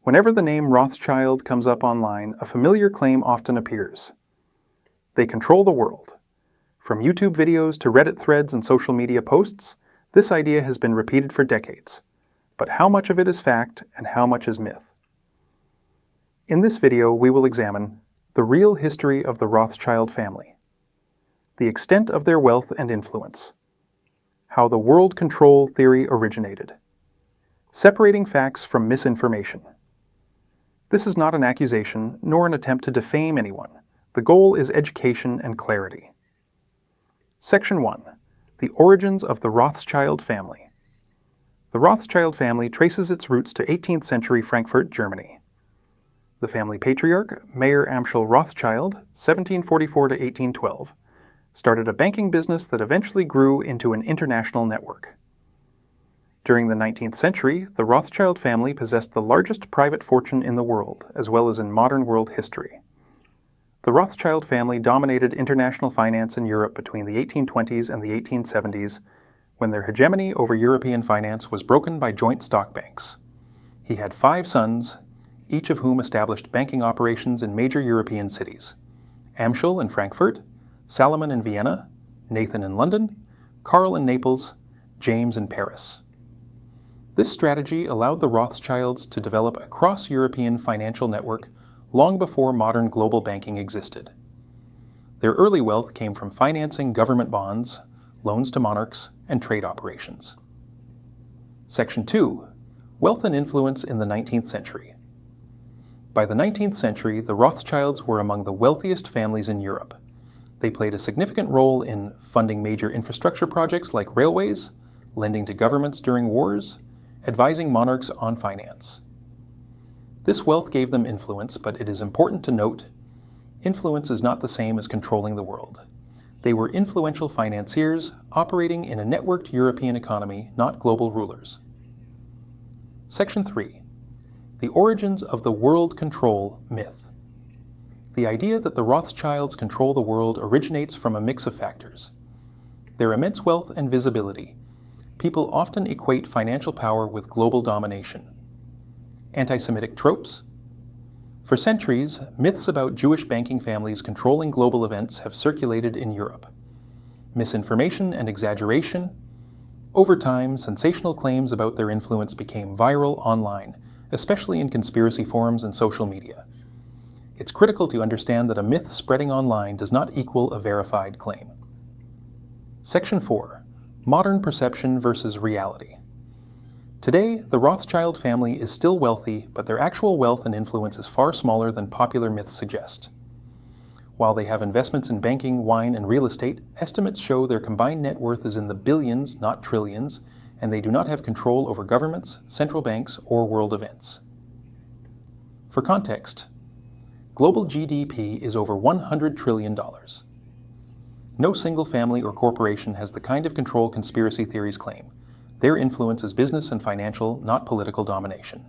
Whenever the name Rothschild comes up online, a familiar claim often appears. They control the world. From YouTube videos to Reddit threads and social media posts, this idea has been repeated for decades. But how much of it is fact and how much is myth? In this video, we will examine the real history of the Rothschild family, the extent of their wealth and influence, how the world control theory originated, separating facts from misinformation. This is not an accusation nor an attempt to defame anyone. The goal is education and clarity. Section 1. The origins of the Rothschild family. The Rothschild family traces its roots to 18th century Frankfurt, Germany. The family patriarch, Mayer Amschel Rothschild, 1744 to 1812, started a banking business that eventually grew into an international network. During the 19th century, the Rothschild family possessed the largest private fortune in the world, as well as in modern world history. The Rothschild family dominated international finance in Europe between the 1820s and the 1870s, when their hegemony over European finance was broken by joint stock banks. He had 5 sons, each of whom established banking operations in major European cities: Amschel in Frankfurt, Salomon in Vienna, Nathan in London, Karl in Naples, James in Paris. This strategy allowed the Rothschilds to develop a cross-European financial network long before modern global banking existed. Their early wealth came from financing government bonds, loans to monarchs, and trade operations. Section 2. Wealth and influence in the 19th century. By the 19th century, the Rothschilds were among the wealthiest families in Europe. They played a significant role in funding major infrastructure projects like railways, lending to governments during wars, advising monarchs on finance. This wealth gave them influence, but it is important to note, influence is not the same as controlling the world. They were influential financiers operating in a networked European economy, not global rulers. Section 3. The origins of the world control myth. The idea that the Rothschilds control the world originates from a mix of factors. Their immense wealth and visibility. People often equate financial power with global domination. Anti-Semitic tropes. For centuries, myths about Jewish banking families controlling global events have circulated in Europe. Misinformation and exaggeration. Over time, sensational claims about their influence became viral online, especially in conspiracy forums and social media. It's critical to understand that a myth spreading online does not equal a verified claim. Section 4. Modern perception versus reality. Today, the Rothschild family is still wealthy, but their actual wealth and influence is far smaller than popular myths suggest. While they have investments in banking, wine, and real estate, estimates show their combined net worth is in the billions, not trillions, and they do not have control over governments, central banks, or world events. For context, global GDP is over $100 trillion. No single family or corporation has the kind of control conspiracy theories claim. Their influence is business and financial, not political domination.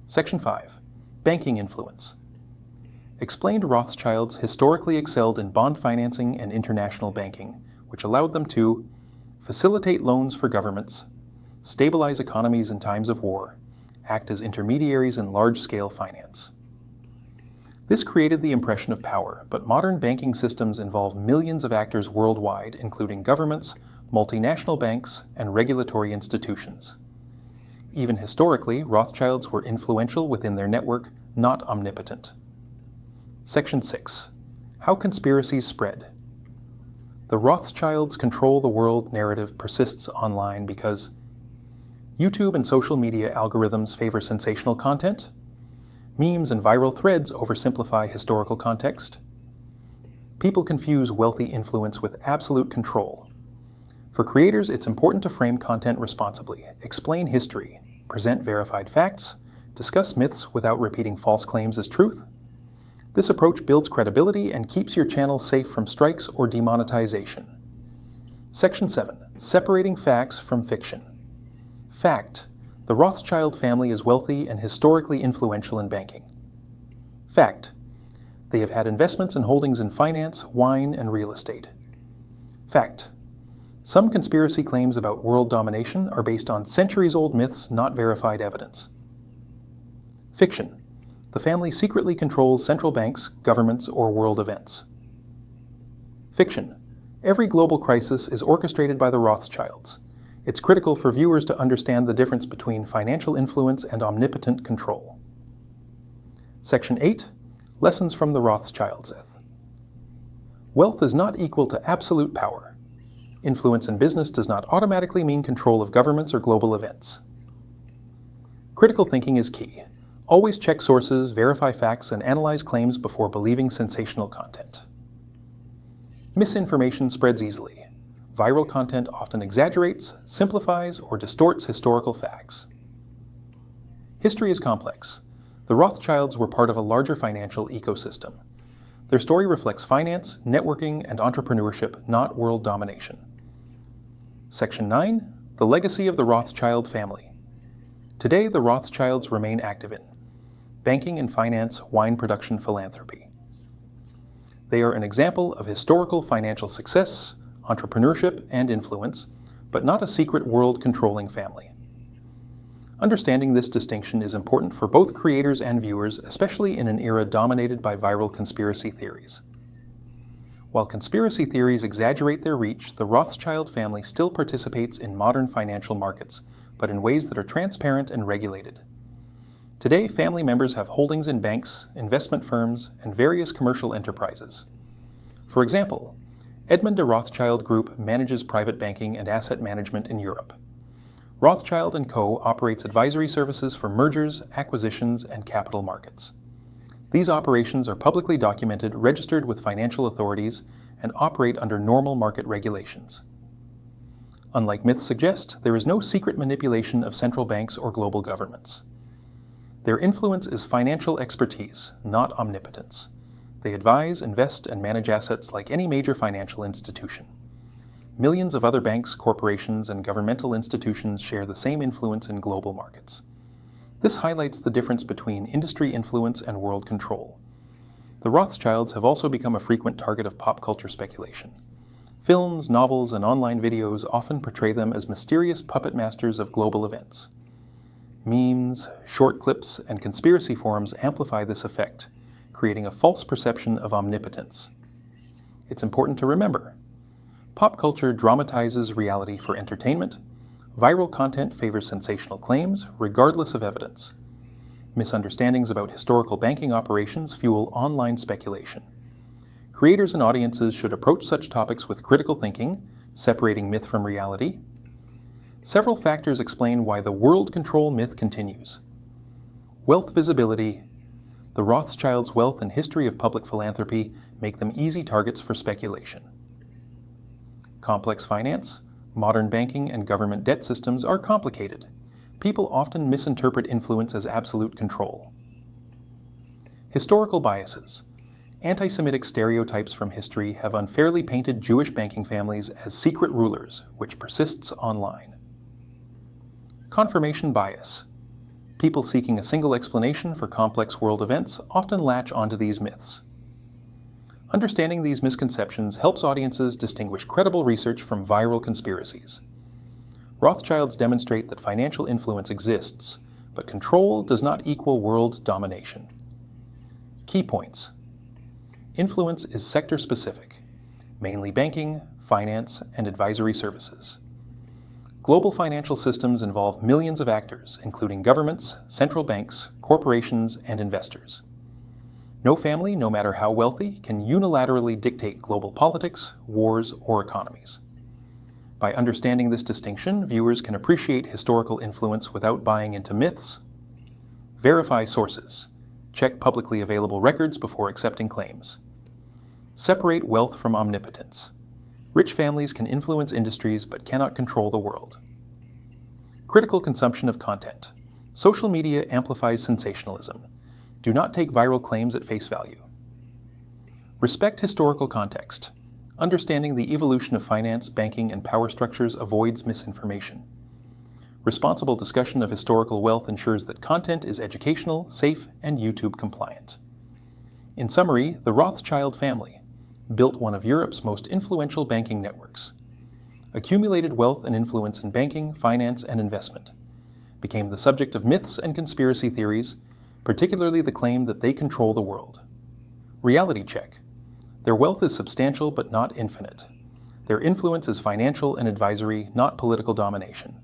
Section 5. Banking influence. Explained Rothschilds historically excelled in bond financing and international banking, which allowed them to facilitate loans for governments, stabilize economies in times of war, act as intermediaries in large-scale finance. This created the impression of power, but modern banking systems involve millions of actors worldwide, including governments, multinational banks, and regulatory institutions. Even historically, Rothschilds were influential within their network, not omnipotent. Section 6. How conspiracies spread. The Rothschilds control the world narrative persists online because YouTube and social media algorithms favor sensational content, memes and viral threads oversimplify historical context. People confuse wealthy influence with absolute control. For creators, it's important to frame content responsibly, explain history, present verified facts, discuss myths without repeating false claims as truth. This approach builds credibility and keeps your channel safe from strikes or demonetization. Section 7. Separating facts from fiction. Fact. The Rothschild family is wealthy and historically influential in banking. Fact. They have had investments and holdings in finance, wine, and real estate. Fact. Some conspiracy claims about world domination are based on centuries-old myths, not verified evidence. Fiction. The family secretly controls central banks, governments, or world events. Fiction. Every global crisis is orchestrated by the Rothschilds. It's critical for viewers to understand the difference between financial influence and omnipotent control. Section 8. Lessons from the Rothschilds. Wealth is not equal to absolute power. Influence in business does not automatically mean control of governments or global events. Critical thinking is key. Always check sources, verify facts, and analyze claims before believing sensational content. Misinformation spreads easily. Viral content often exaggerates, simplifies, or distorts historical facts. History is complex. The Rothschilds were part of a larger financial ecosystem. Their story reflects finance, networking, and entrepreneurship, not world domination. Section 9. The legacy of the Rothschild family. Today, the Rothschilds remain active in banking and finance, wine production, philanthropy. They are an example of historical financial success, entrepreneurship, and influence, but not a secret world-controlling family. Understanding this distinction is important for both creators and viewers, especially in an era dominated by viral conspiracy theories. While conspiracy theories exaggerate their reach, the Rothschild family still participates in modern financial markets, but in ways that are transparent and regulated. Today, family members have holdings in banks, investment firms, and various commercial enterprises. For example, Edmund de Rothschild Group manages private banking and asset management in Europe. Rothschild & Co. operates advisory services for mergers, acquisitions, and capital markets. These operations are publicly documented, registered with financial authorities, and operate under normal market regulations. Unlike myths suggest, there is no secret manipulation of central banks or global governments. Their influence is financial expertise, not omnipotence. They advise, invest, and manage assets like any major financial institution. Millions of other banks, corporations, and governmental institutions share the same influence in global markets. This highlights the difference between industry influence and world control. The Rothschilds have also become a frequent target of pop culture speculation. Films, novels, and online videos often portray them as mysterious puppet masters of global events. Memes, short clips, and conspiracy forums amplify this effect, creating a false perception of omnipotence. It's important to remember, pop culture dramatizes reality for entertainment. Viral content favors sensational claims, regardless of evidence. Misunderstandings about historical banking operations fuel online speculation. Creators and audiences should approach such topics with critical thinking, separating myth from reality. Several factors explain why the world control myth continues. Wealth visibility. The Rothschilds' wealth and history of public philanthropy make them easy targets for speculation. Complex finance. Modern banking and government debt systems are complicated. People often misinterpret influence as absolute control. Historical biases. Anti-Semitic stereotypes from history have unfairly painted Jewish banking families as secret rulers, which persists online. Confirmation bias. People seeking a single explanation for complex world events often latch onto these myths. Understanding these misconceptions helps audiences distinguish credible research from viral conspiracies. Rothschilds demonstrate that financial influence exists, but control does not equal world domination. Key points. Influence is sector-specific, mainly banking, finance, and advisory services. Global financial systems involve millions of actors, including governments, central banks, corporations, and investors. No family, no matter how wealthy, can unilaterally dictate global politics, wars, or economies. By understanding this distinction, viewers can appreciate historical influence without buying into myths. Verify sources. Check publicly available records before accepting claims. Separate wealth from omnipotence. Rich families can influence industries but cannot control the world. Critical consumption of content. Social media amplifies sensationalism. Do not take viral claims at face value. Respect historical context. Understanding the evolution of finance, banking, and power structures avoids misinformation. Responsible discussion of historical wealth ensures that content is educational, safe, and YouTube compliant. In summary, the Rothschild family built one of Europe's most influential banking networks, accumulated wealth and influence in banking, finance, and investment, became the subject of myths and conspiracy theories, particularly the claim that they control the world. Reality check. Their wealth is substantial but not infinite. Their influence is financial and advisory, not political domination.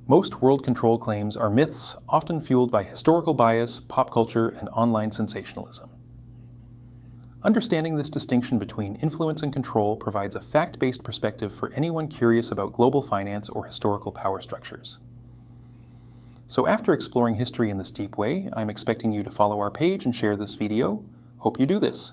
Most world control claims are myths, often fueled by historical bias, pop culture, and online sensationalism. Understanding this distinction between influence and control provides a fact-based perspective for anyone curious about global finance or historical power structures. So after exploring history in this deep way, I'm expecting you to follow our page and share this video. Hope you do this.